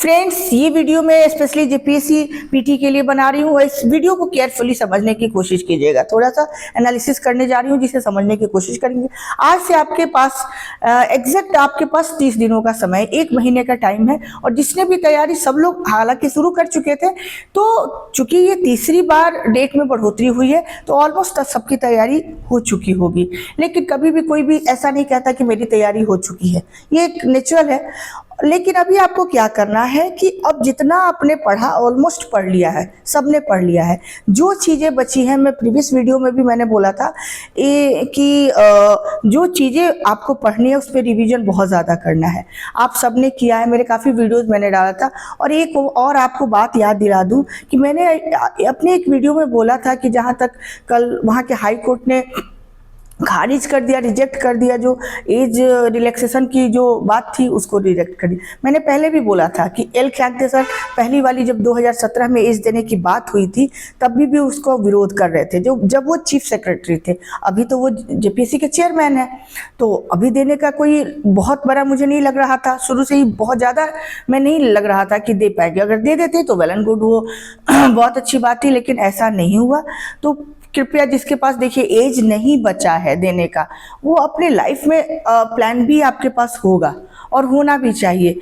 Friends, ये video मैं specially JPSC PT के लिए बना रही हूँ। इस वीडियो को केयरफुली समझने की कोशिश कीजिएगा। थोड़ा सा एनालिसिस करने जा रही हूँ जिसे समझने की कोशिश करेंगे। आज से आपके पास एग्जैक्ट आपके पास 30 दिनों का समय, 1 महीने का टाइम है। और जिसने भी तैयारी, सब लोग हालांकि शुरू कर चुके थे, तो चूंकि ये तीसरी बार डेट में बढ़ोतरी हुई है तो ऑलमोस्ट सबकी तैयारी हो चुकी होगी। लेकिन कभी भी कोई भी ऐसा नहीं कहता कि मेरी तैयारी हो चुकी है, ये एक नेचुरल है। लेकिन अभी आपको क्या करना है कि अब जितना आपने पढ़ा ऑलमोस्ट पढ़ लिया है, सबने पढ़ लिया है। जो चीज़ें बची हैं, मैं प्रीवियस वीडियो में भी मैंने बोला था कि जो चीज़ें आपको पढ़नी है उस पर रिवीजन बहुत ज़्यादा करना है। आप सबने किया है, मेरे काफ़ी वीडियोस मैंने डाला था। और एक और आपको बात याद दिला दूं कि मैंने अपने एक वीडियो में बोला था कि जहाँ तक कल वहाँ के हाई कोर्ट ने खारिज कर दिया, रिजेक्ट कर दिया, जो एज रिलैक्सेशन की जो बात थी उसको रिजेक्ट कर दिया। मैंने पहले भी बोला था कि एल खियांग्ते सर पहली वाली जब 2017 में एज देने की बात हुई थी तब भी उसको विरोध कर रहे थे, जब वो चीफ सेक्रेटरी थे। अभी तो वो जेपीएससी के चेयरमैन है, तो अभी देने का कोई बहुत बड़ा मुझे नहीं लग रहा था। शुरू से ही बहुत ज़्यादा मैं नहीं लग रहा था कि दे पाएंगे। अगर दे देते तो वेल एंड गुड, वो बहुत अच्छी बात थी, लेकिन ऐसा नहीं हुआ। तो कृपया, जिसके पास देखिए एज नहीं बचा है देने का, वो अपने लाइफ में प्लान भी आपके पास होगा और होना भी चाहिए।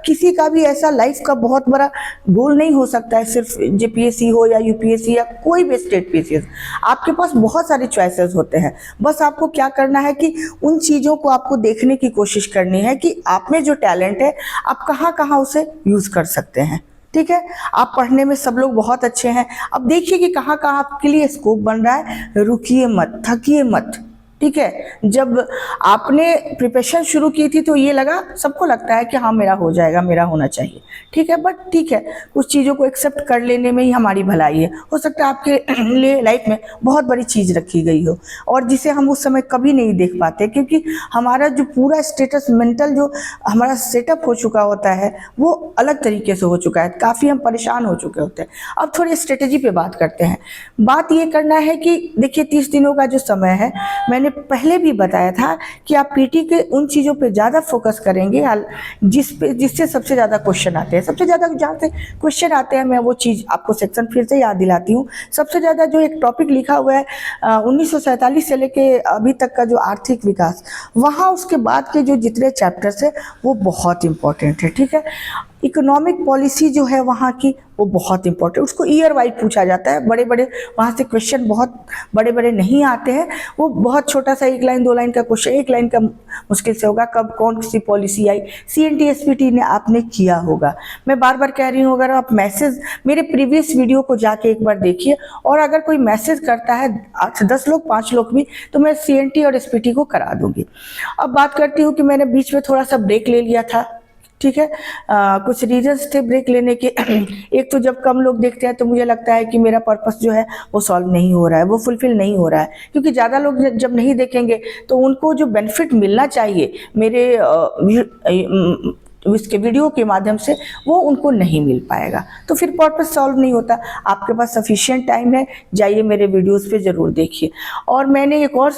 किसी का भी ऐसा लाइफ का बहुत बड़ा गोल नहीं हो सकता है सिर्फ जेपीएससी हो या यूपीएससी या कोई भी स्टेट पीसीएस। आपके पास बहुत सारे चॉइसेस होते हैं। बस आपको क्या करना है कि उन चीज़ों को आपको देखने की कोशिश करनी है कि आप में जो टैलेंट है आप कहाँ कहाँ उसे यूज़ कर सकते हैं। ठीक है, आप पढ़ने में सब लोग बहुत अच्छे हैं। अब देखिए कि कहाँ कहाँ आपके लिए स्कोप बन रहा है। रुकिए मत, थकिए मत। ठीक है, जब आपने प्रिपरेशन शुरू की थी तो ये लगा, सबको लगता है कि हाँ मेरा हो जाएगा, मेरा होना चाहिए। ठीक है, बट ठीक है, कुछ चीज़ों को एक्सेप्ट कर लेने में ही हमारी भलाई है। हो सकता है आपके लिए लाइफ में बहुत बड़ी चीज़ रखी गई हो और जिसे हम उस समय कभी नहीं देख पाते, क्योंकि हमारा जो पूरा स्टेटस, मेंटल जो हमारा सेटअप हो चुका होता है वो अलग तरीके से हो चुका है। काफ़ी हम परेशान हो चुके होते हैं। अब थोड़ी स्ट्रेटेजी पे बात करते हैं। बात ये करना है कि देखिए 30 दिनों का जो समय है, मैंने पहले भी बताया था कि आप पीटी के उन चीज़ों पे ज़्यादा फोकस करेंगे जिससे सबसे ज़्यादा क्वेश्चन आते हैं। सबसे ज़्यादा जहाँ से क्वेश्चन आते हैं, मैं वो चीज़ आपको सेक्शन फिर से याद दिलाती हूँ। सबसे ज़्यादा जो एक टॉपिक लिखा हुआ है 1947 से लेके अभी तक का जो आर्थिक विकास, वहाँ उसके बाद के जो जितने चैप्टर्स है वो बहुत इंपॉर्टेंट है। ठीक है, इकोनॉमिक पॉलिसी जो है वहाँ की वो बहुत इंपॉर्टेंट, उसको ईयर वाइज पूछा जाता है। बड़े बड़े वहाँ से क्वेश्चन बहुत बड़े बड़े नहीं आते हैं। वो बहुत छोटा सा 1 लाइन 2 लाइन का क्वेश्चन, 1 लाइन का मुश्किल से होगा, कब कौन सी पॉलिसी आई, सीएनटी एसपीटी ने आपने किया होगा। मैं बार बार कह रही हूँ, अगर आप मैसेज मेरे प्रीवियस वीडियो को जाके एक बार देखिए, और अगर कोई मैसेज करता है 10 लोग 5 लोग भी, तो मैं सीएनटी और एसपीटी को करा दूंगी। अब बात करती हूँ कि मैंने बीच में थोड़ा सा ब्रेक ले लिया था। ठीक है, कुछ रीजंस थे ब्रेक लेने के। एक तो जब कम लोग देखते हैं तो मुझे लगता है कि मेरा पर्पस जो है वो सॉल्व नहीं हो रहा है, वो फुलफिल नहीं हो रहा है, क्योंकि ज़्यादा लोग जब नहीं देखेंगे तो उनको जो बेनिफिट मिलना चाहिए मेरे इसके वीडियो के माध्यम से, वो उनको नहीं मिल पाएगा। तो फिर पर्पस सॉल्व नहीं होता। आपके पास सफिशिएंट टाइम है, जाइए मेरे वीडियोस पे ज़रूर देखिए। और मैंने एक और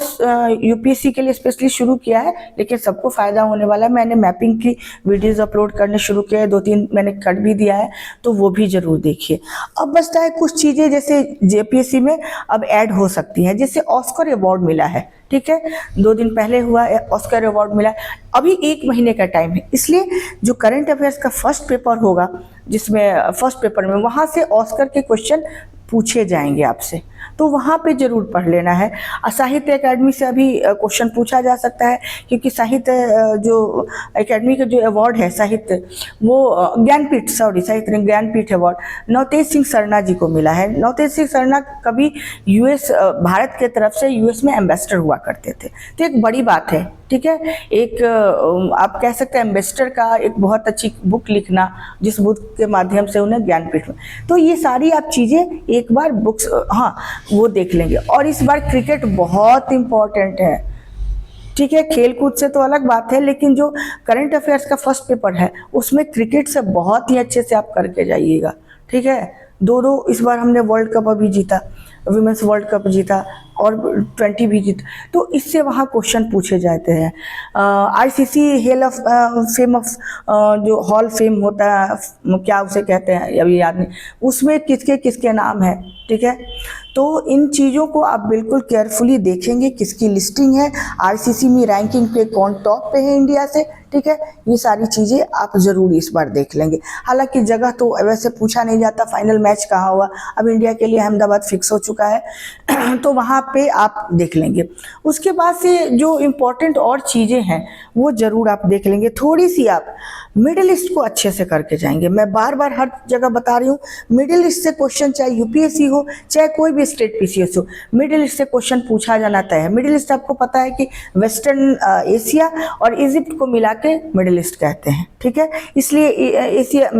यूपीएससी के लिए स्पेशली शुरू किया है, लेकिन सबको फ़ायदा होने वाला है। मैंने मैपिंग की वीडियोज़ अपलोड करने शुरू किया है, 2-3 मैंने कट भी दिया है, तो वो भी ज़रूर देखिए। अब बचता है कुछ चीज़ें जैसे जेपीएससी में अब ऐड हो सकती हैं, जैसे ऑस्कर अवार्ड मिला है। ठीक है, 2 दिन पहले हुआ ऑस्कर अवार्ड मिला। अभी 1 महीने का टाइम है, इसलिए जो करंट अफेयर्स का फर्स्ट पेपर होगा, जिसमें फर्स्ट पेपर में वहाँ से ऑस्कर के क्वेश्चन पूछे जाएंगे आपसे, तो वहाँ पे जरूर पढ़ लेना है। साहित्य अकेडमी से अभी क्वेश्चन पूछा जा सकता है, क्योंकि साहित्य जो अकेडमी का जो अवार्ड है साहित्य, वो ज्ञानपीठ साहित्य ज्ञानपीठ अवार्ड नवतेज सिंह सरना जी को मिला है। नवतेज सिंह सरना कभी यूएस, भारत के तरफ से यूएस में एम्बेसडर हुआ करते थे, तो एक बड़ी बात है। ठीक है, एक आप कह सकते हैं एम्बेसडर का एक बहुत अच्छी बुक लिखना, जिस बुक के माध्यम से उन्हें ज्ञानपीठ में, तो ये सारी आप चीज़ें एक बार बुक्स हाँ वो देख लेंगे। और इस बार क्रिकेट बहुत इम्पोर्टेंट है। ठीक है, खेल कूद से तो अलग बात है, लेकिन जो करंट अफेयर्स का फर्स्ट पेपर है उसमें क्रिकेट से बहुत ही अच्छे से आप करके जाइएगा। ठीक है, 2-2 इस बार हमने वर्ल्ड कप अभी जीता, विमेंस वर्ल्ड कप जीता और 20 भी जीता, तो इससे वहाँ क्वेश्चन पूछे जाते हैं। ICC hell of fame of जो हॉल फेम होता है, क्या उसे कहते हैं अभी याद नहीं, उसमें किसके किसके नाम है, ठीक है। तो इन चीज़ों को आप बिल्कुल केयरफुली देखेंगे, किसकी लिस्टिंग है, आईसीसी में रैंकिंग पे कौन टॉप पे है इंडिया से, ठीक है। ये सारी चीज़ें आप ज़रूर इस बार देख लेंगे। हालांकि जगह तो वैसे पूछा नहीं जाता, फाइनल मैच कहाँ हुआ, अब इंडिया के लिए अहमदाबाद फिक्स हो चुका है तो वहाँ पे आप देख लेंगे। उसके बाद से जो इम्पोर्टेंट और चीज़ें हैं वो ज़रूर आप देख लेंगे। थोड़ी सी आप मिडिल ईस्ट को अच्छे से करके जाएंगे। मैं बार बार हर जगह बता रही हूँ, मिडिल ईस्ट से क्वेश्चन चाहे यूपीएससी हो चाहे कोई भी स्टेट पीसीएस हो, मिडिल ईस्ट से क्वेश्चन पूछा जाना तय है। मिडिल ईस्ट आपको पता है कि वेस्टर्न एशिया और इजिप्ट को मिला के मिडिल ईस्ट कहते हैं, ठीक है। इसलिए एशिया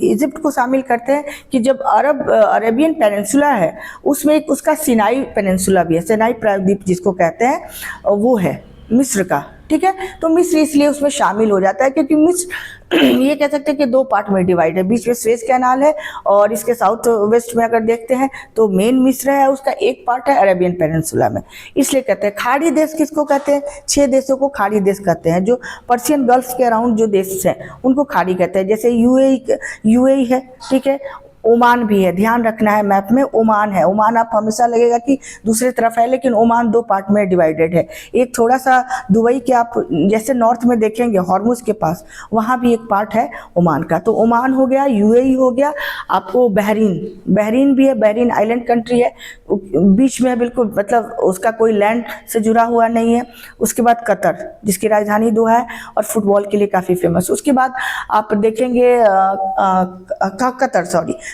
इजिप्ट को शामिल करते हैं कि जब अरेबियन पेनिनसुला है उसमें एक उसका सिनाई पेनिनसुला भी है, सिनाई प्रायद्वीप जिसको कहते हैं वो है मिस्र का, ठीक है। तो मिस्र इसलिए उसमें शामिल हो जाता है क्योंकि मिस्र ये कह सकते हैं कि दो पार्ट में डिवाइड है, बीच में स्वेज कैनाल है और इसके साउथ वेस्ट में अगर देखते हैं तो मेन मिस्र है, उसका एक पार्ट है अरेबियन पेनिनसुला में। इसलिए कहते हैं खाड़ी देश किसको कहते हैं, 6 देशों को खाड़ी देश कहते हैं। जो पर्शियन गल्फ के अराउंड जो देश हैं उनको खाड़ी कहते हैं। जैसे यूएई है, ठीक है, ओमान भी है, ध्यान रखना है मैप में ओमान है। ओमान आप हमेशा लगेगा कि दूसरी तरफ है, लेकिन ओमान 2 पार्ट में डिवाइडेड है। एक थोड़ा सा दुबई के आप जैसे नॉर्थ में देखेंगे हॉर्मुज के पास, वहाँ भी एक पार्ट है ओमान का। तो ओमान हो गया, यूएई हो गया, आपको बहरीन भी है, बहरीन आइलैंड कंट्री है, बीच में है बिल्कुल, मतलब उसका कोई लैंड से जुड़ा हुआ नहीं है। उसके बाद कतर जिसकी राजधानी दोहा है और फुटबॉल के लिए काफ़ी फेमस। उसके बाद आप देखेंगे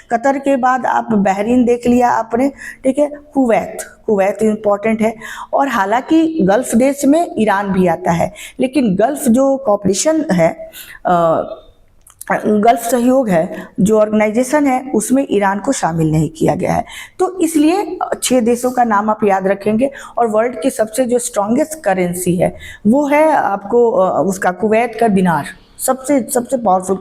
कतर के बाद आप बहरीन देख लिया आपने, ठीक है। कुवैत इंपॉर्टेंट है। और हालांकि गल्फ देश में ईरान भी आता है, लेकिन गल्फ जो कॉपरेशन है, गल्फ सहयोग है जो ऑर्गेनाइजेशन है, उसमें ईरान को शामिल नहीं किया गया है। तो इसलिए 6 देशों का नाम आप याद रखेंगे। और वर्ल्ड की सबसे जो स्ट्रॉन्गेस्ट करेंसी है वो है आपको उसका कुवैत का दिनार, सबसे पावरफुल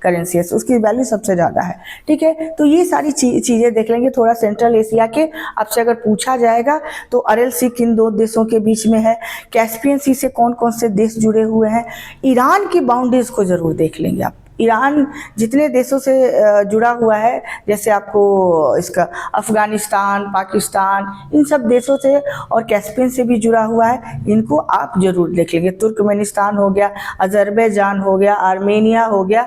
करेंसी है, उसकी वैल्यू सबसे ज़्यादा है, ठीक है। तो ये सारी चीज़ें देख लेंगे। थोड़ा सेंट्रल एशिया के आपसे अगर पूछा जाएगा तो अरेल सी किन 2 देशों के बीच में है, कैस्पियन सी से कौन कौन से देश जुड़े हुए हैं, ईरान की बाउंड्रीज को ज़रूर देख लेंगे आप। ईरान जितने देशों से जुड़ा हुआ है, जैसे आपको इसका अफ़गानिस्तान, पाकिस्तान, इन सब देशों से और कैस्पियन से भी जुड़ा हुआ है, इनको आप ज़रूर देख लेंगे। तुर्कमेनिस्तान हो गया, अज़रबैजान हो गया, आर्मेनिया हो गया,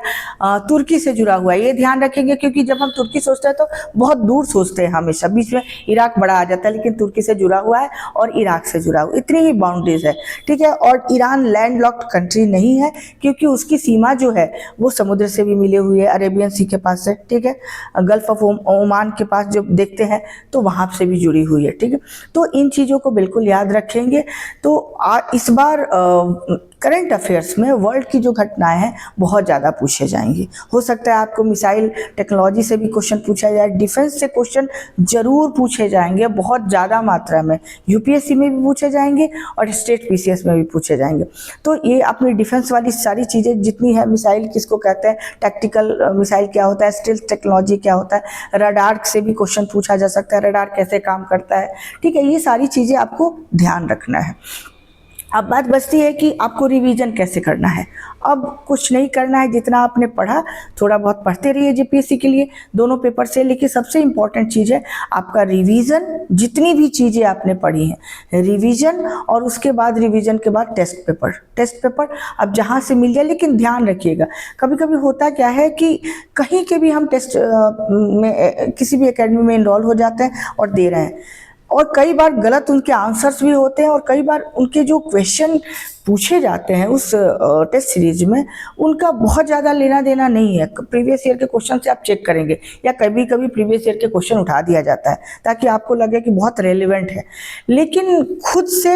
तुर्की से जुड़ा हुआ है। ये ध्यान रखेंगे क्योंकि जब हम तुर्की सोचते हैं तो बहुत दूर सोचते हैं हमेशा, बीच में इराक बड़ा आ जाता है, लेकिन तुर्की से जुड़ा हुआ है और इराक से जुड़ा हुआ, इतनी ही बाउंड्रीज है, ठीक है। और ईरान लैंड लॉक्ड कंट्री नहीं है क्योंकि उसकी सीमा जो है वो समुद्र से भी मिली हुई है, अरेबियन सी के पास से, ठीक है। गल्फ ऑफ ओमान के पास जब देखते हैं तो वहाँ से भी जुड़ी हुई है, ठीक है। तो इन चीज़ों को बिल्कुल याद रखेंगे। तो इस बार करंट अफेयर्स में वर्ल्ड की जो घटनाएं हैं बहुत ज़्यादा पूछे जाएंगी। हो सकता है आपको मिसाइल टेक्नोलॉजी से भी क्वेश्चन पूछा जाए, डिफेंस से क्वेश्चन जरूर पूछे जाएंगे बहुत ज़्यादा मात्रा में, यूपीएससी में भी पूछे जाएंगे और स्टेट पीसीएस में भी पूछे जाएंगे। तो ये अपनी डिफेंस वाली सारी चीज़ें जितनी है, मिसाइल किसको कहते हैं, टैक्टिकल मिसाइल क्या होता है, स्टेल्थ टेक्नोलॉजी क्या होता है, रडार से भी क्वेश्चन पूछा जा सकता है, रडार कैसे काम करता है, ठीक है। ये सारी चीज़ें आपको ध्यान रखना है। अब बात बचती है कि आपको रिवीजन कैसे करना है। अब कुछ नहीं करना है, जितना आपने पढ़ा थोड़ा बहुत पढ़ते रहिए जीपीएससी के लिए दोनों पेपर से। लेकिन सबसे इम्पॉर्टेंट चीज़ है आपका रिवीजन, जितनी भी चीज़ें आपने पढ़ी हैं रिवीजन, और उसके बाद रिवीजन के बाद टेस्ट पेपर अब जहाँ से मिल जाए। लेकिन ध्यान रखिएगा, कभी कभी होता क्या है कि कहीं के भी हम टेस्ट में किसी भी एकेडमी में इनरोल हो जाते हैं और दे रहे हैं, और कई बार गलत उनके आंसर्स भी होते हैं, और कई बार उनके जो क्वेश्चन पूछे जाते हैं उस टेस्ट सीरीज में उनका बहुत ज़्यादा लेना देना नहीं है। प्रीवियस ईयर के क्वेश्चन से आप चेक करेंगे, या कभी कभी प्रीवियस ईयर के क्वेश्चन उठा दिया जाता है ताकि आपको लगे कि बहुत रेलेवेंट है। लेकिन खुद से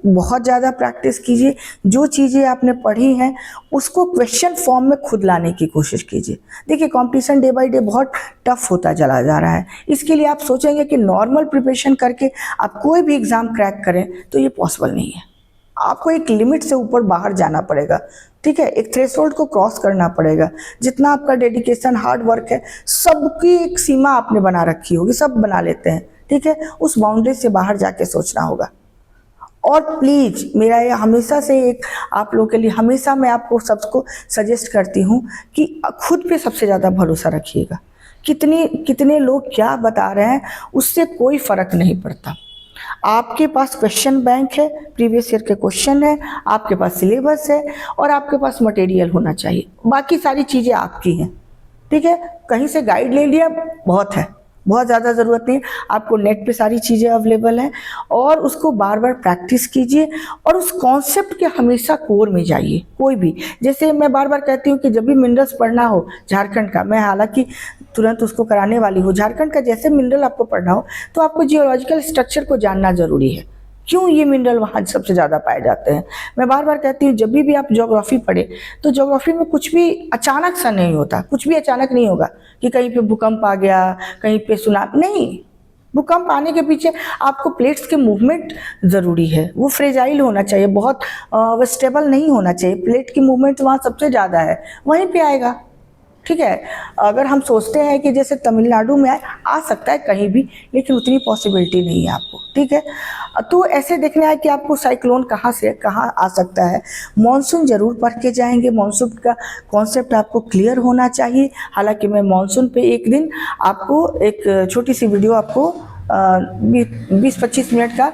बहुत ज़्यादा प्रैक्टिस कीजिए, जो चीज़ें आपने पढ़ी हैं उसको क्वेश्चन फॉर्म में खुद लाने की कोशिश कीजिए। देखिए कंपटीशन डे बाई डे बहुत टफ होता चला जा रहा है। इसके लिए आप सोचेंगे कि नॉर्मल प्रिपरेशन करके आप कोई भी एग्ज़ाम क्रैक करें तो ये पॉसिबल नहीं है। आपको एक लिमिट से ऊपर बाहर जाना पड़ेगा, ठीक है, एक थ्रेशोल्ड को क्रॉस करना पड़ेगा। जितना आपका डेडिकेशन, हार्ड वर्क है, सबकी एक सीमा आपने बना रखी होगी, सब बना लेते हैं, ठीक है, उस बाउंड्री से बाहर जाके सोचना होगा। और प्लीज मेरा ये हमेशा से एक आप लोगों के लिए हमेशा मैं आपको सबको सजेस्ट करती हूँ कि खुद पे सबसे ज़्यादा भरोसा रखिएगा। कितने लोग क्या बता रहे हैं उससे कोई फर्क नहीं पड़ता। आपके पास क्वेश्चन बैंक है, प्रीवियस ईयर के क्वेश्चन है, आपके पास सिलेबस है और आपके पास मटेरियल होना चाहिए, बाकी सारी चीज़ें आपकी हैं। ठीक है, कहीं से गाइड ले लिया बहुत है, बहुत ज़्यादा ज़रूरत नहीं है। आपको नेट पे सारी चीज़ें अवेलेबल हैं और उसको बार बार प्रैक्टिस कीजिए और उस कॉन्सेप्ट के हमेशा कोर में जाइए। कोई भी, जैसे मैं बार बार कहती हूँ कि जब भी मिनरल्स पढ़ना हो झारखंड का, मैं हालांकि तुरंत उसको कराने वाली हूँ, झारखंड का जैसे मिनरल आपको पढ़ना हो तो आपको जियोलॉजिकल स्ट्रक्चर को जानना ज़रूरी है, क्यों ये मिनरल वहाँ सबसे ज़्यादा पाए जाते हैं। मैं बार बार कहती हूँ जब भी आप ज्योग्राफी पढ़े तो ज्योग्राफी में कुछ भी अचानक सा नहीं होता, कुछ भी अचानक नहीं होगा कि कहीं पे भूकंप आ गया, कहीं पे सुनामी नहीं। भूकंप आने के पीछे आपको प्लेट्स के मूवमेंट ज़रूरी है, वो फ्रेजाइल होना चाहिए, बहुत स्टेबल नहीं होना चाहिए। प्लेट की मूवमेंट वहाँ सबसे ज़्यादा है, वहीं पे आएगा। ठीक है, अगर हम सोचते हैं कि जैसे तमिलनाडु में आ सकता है कहीं भी, लेकिन उतनी पॉसिबिलिटी नहीं है आपको। ठीक है, तो ऐसे देखना है कि आपको साइक्लोन कहाँ से कहाँ आ सकता है। मॉनसून जरूर पढ़ के जाएंगे, मॉनसून का कॉन्सेप्ट आपको क्लियर होना चाहिए। हालांकि मैं मॉनसून पे एक दिन आपको एक छोटी सी वीडियो आपको 20-25 मिनट का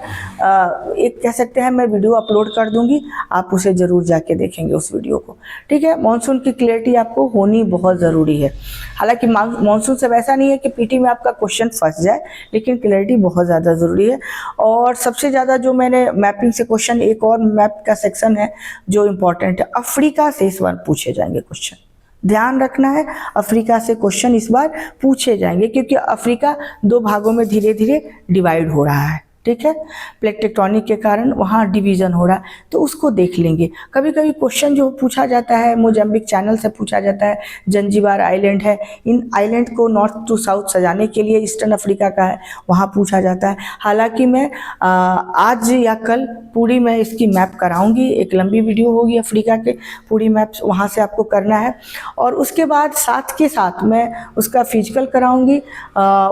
एक कह सकते हैं मैं वीडियो अपलोड कर दूंगी, आप उसे ज़रूर जाके देखेंगे उस वीडियो को। ठीक है, मॉनसून की क्लियरिटी आपको होनी बहुत ज़रूरी है। हालांकि मॉनसून से वैसा नहीं है कि पीटी में आपका क्वेश्चन फंस जाए, लेकिन क्लियरिटी बहुत ज़्यादा ज़रूरी है। और सबसे ज़्यादा जो मैंने मैपिंग से क्वेश्चन, एक और मैप का सेक्शन है जो इम्पोर्टेंट है, अफ्रीका से इस बार पूछे जाएंगे क्वेश्चन। ध्यान रखना है, अफ्रीका से क्वेश्चन इस बार पूछे जाएंगे क्योंकि अफ्रीका 2 भागों में धीरे धीरे डिवाइड हो रहा है। ठीक है, प्लेट टेक्टोनिक के कारण वहाँ डिवीज़न हो रहा है, तो उसको देख लेंगे। कभी कभी क्वेश्चन जो पूछा जाता है मोजाम्बिक चैनल से पूछा जाता है, जंजीबार आइलैंड है, इन आइलैंड को नॉर्थ टू साउथ सजाने के लिए ईस्टर्न अफ्रीका का है, वहाँ पूछा जाता है। हालांकि मैं आज या कल पूरी मैं इसकी मैप कराऊंगी, एक लंबी वीडियो होगी अफ्रीका के पूरी मैप वहाँ से आपको करना है। और उसके बाद साथ के साथ मैं उसका फिजिकल कराऊंगी,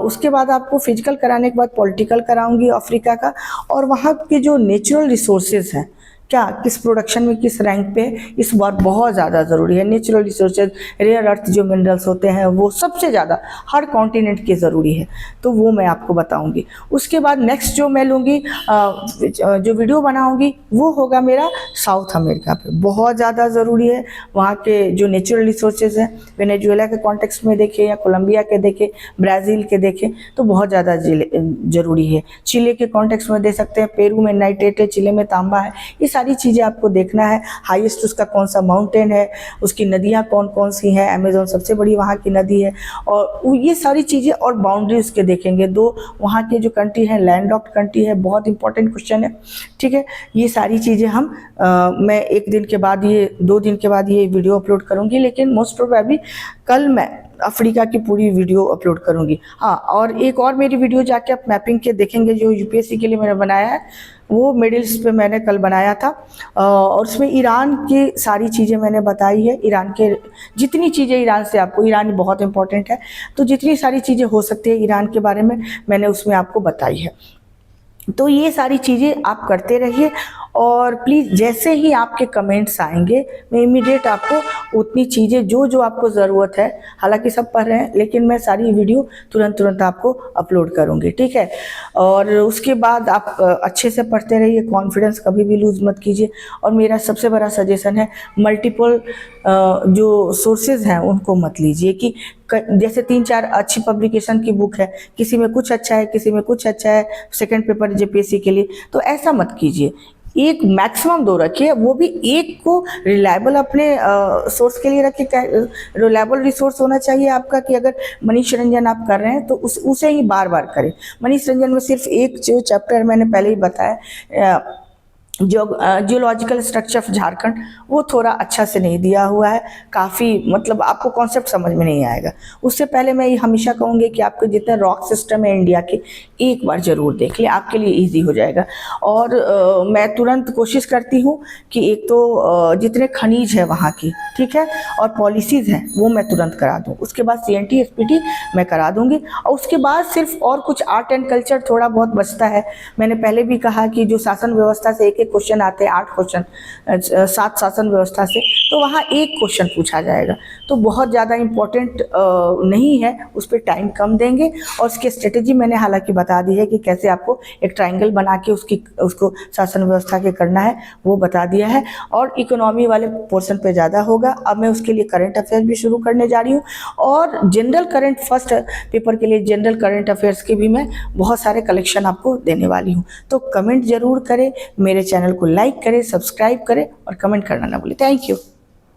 उसके बाद आपको फिजिकल कराने के बाद पॉलिटिकल कराऊंगी अफ्रीका का, और वहाँ के जो नेचुरल रिसोर्सेज हैं क्या किस प्रोडक्शन में किस रैंक पे, इस बार बहुत ज़्यादा ज़रूरी है। नेचुरल रिसोर्सेज, रेयर अर्थ जो मिनरल्स होते हैं वो सबसे ज़्यादा हर कॉन्टिनेंट के ज़रूरी है, तो वो मैं आपको बताऊंगी। उसके बाद नेक्स्ट जो मैं लूँगी जो वीडियो बनाऊंगी वो होगा मेरा साउथ अमेरिका पे, बहुत ज़्यादा ज़रूरी है। वहाँ के जो नेचुरल रिसोर्सेज हैं, वेनेजुएला के कॉन्टेक्स्ट में देखें या कोलंबिया के देखें, ब्राज़ील के देखें, तो बहुत ज़्यादा ज़रूरी है। चिले के कॉन्टेक्स्ट में दे सकते हैं, पेरू में नाइट्रेट है, चिले में तांबा है, ये सारी चीज़ें आपको देखना है। हाईएस्ट उसका कौन सा माउंटेन है, उसकी नदियाँ कौन कौन सी हैं, अमेजोन सबसे बड़ी वहाँ की नदी है, और ये सारी चीज़ें और बाउंड्री उसके देखेंगे। 2 वहाँ के जो कंट्री है लैंड लॉक्ड कंट्री है, बहुत इंपॉर्टेंट क्वेश्चन है। ठीक है, ये सारी चीज़ें हम मैं 1 दिन के बाद ये 2 दिन के बाद ये वीडियो अपलोड करूँगी, लेकिन मोस्ट प्रोबेबली कल मैं अफ्रीका की पूरी वीडियो अपलोड करूँगी। हाँ, और एक और मेरी वीडियो जाके आप मैपिंग के देखेंगे जो यूपीएससी के लिए मैंने बनाया है, वो मिडिल ईस्ट पे मैंने कल बनाया था, और उसमें ईरान की सारी चीज़ें मैंने बताई है। ईरान के जितनी चीज़ें ईरान से आपको, ईरान बहुत इंपॉर्टेंट है, तो जितनी सारी चीज़ें हो सकती है ईरान के बारे में मैंने उसमें आपको बताई है। तो ये सारी चीज़ें आप करते रहिए, और प्लीज़ जैसे ही आपके कमेंट्स आएंगे मैं इमीडिएट आपको उतनी चीज़ें जो आपको ज़रूरत है, हालांकि सब पढ़ रहे हैं लेकिन मैं सारी वीडियो तुरंत आपको अपलोड करूँगी। ठीक है, और उसके बाद आप अच्छे से पढ़ते रहिए, कॉन्फिडेंस कभी भी लूज़ मत कीजिए। और मेरा सबसे बड़ा सजेशन है मल्टीपल जो सोर्सेज हैं उनको मत लीजिए, कि जैसे 3-4 अच्छी पब्लिकेशन की बुक है, किसी में कुछ अच्छा है किसी में कुछ अच्छा है, सेकंड पेपर जेपीएससी के लिए, तो ऐसा मत कीजिए। एक मैक्सिमम 2 रखिए, वो भी एक को रिलायबल अपने सोर्स के लिए रखिए। रिलायबल रिसोर्स होना चाहिए आपका, कि अगर मनीष रंजन आप कर रहे हैं तो उसे ही बार बार करें। मनीष रंजन में सिर्फ एक जो चैप्टर मैंने पहले ही बताया जियोलॉजिकल स्ट्रक्चर ऑफ झारखंड वो थोड़ा अच्छा से नहीं दिया हुआ है, काफ़ी मतलब आपको कॉन्सेप्ट समझ में नहीं आएगा। उससे पहले मैं ये हमेशा कहूँगी कि आपके जितने रॉक सिस्टम है इंडिया के एक बार ज़रूर देख लें, आपके लिए इजी हो जाएगा। और मैं तुरंत कोशिश करती हूँ कि एक तो जितने खनिज है वहाँ की, ठीक है, और पॉलिसीज़ हैं वो मैं तुरंत करा दूँ। उसके बाद CNT SPT मैं करा दूँगी, और उसके बाद सिर्फ और कुछ आर्ट एंड कल्चर थोड़ा बहुत बचता है। मैंने पहले भी कहा कि जो शासन व्यवस्था से एक क्वेश्चन आते हैं, 8 क्वेश्चन 7 शासन व्यवस्था से, तो वहाँ एक क्वेश्चन पूछा जाएगा, तो बहुत ज़्यादा इम्पोर्टेंट नहीं है, उस पर टाइम कम देंगे। और उसकी स्ट्रेटेजी मैंने हालांकि बता दी है कि कैसे आपको एक ट्रायंगल बना के उसको शासन व्यवस्था के करना है, वो बता दिया है। और इकोनॉमी वाले पोर्शन पे ज़्यादा होगा। अब मैं उसके लिए करंट अफेयर्स भी शुरू करने जा रही हूँ, और जनरल करंट फर्स्ट पेपर के लिए जनरल करंट अफेयर्स के भी मैं बहुत सारे कलेक्शन आपको देने वाली हूँ। तो कमेंट जरूर करें, मेरे चैनल को लाइक करें, सब्सक्राइब करें और कमेंट करना ना भूलें। Thank you.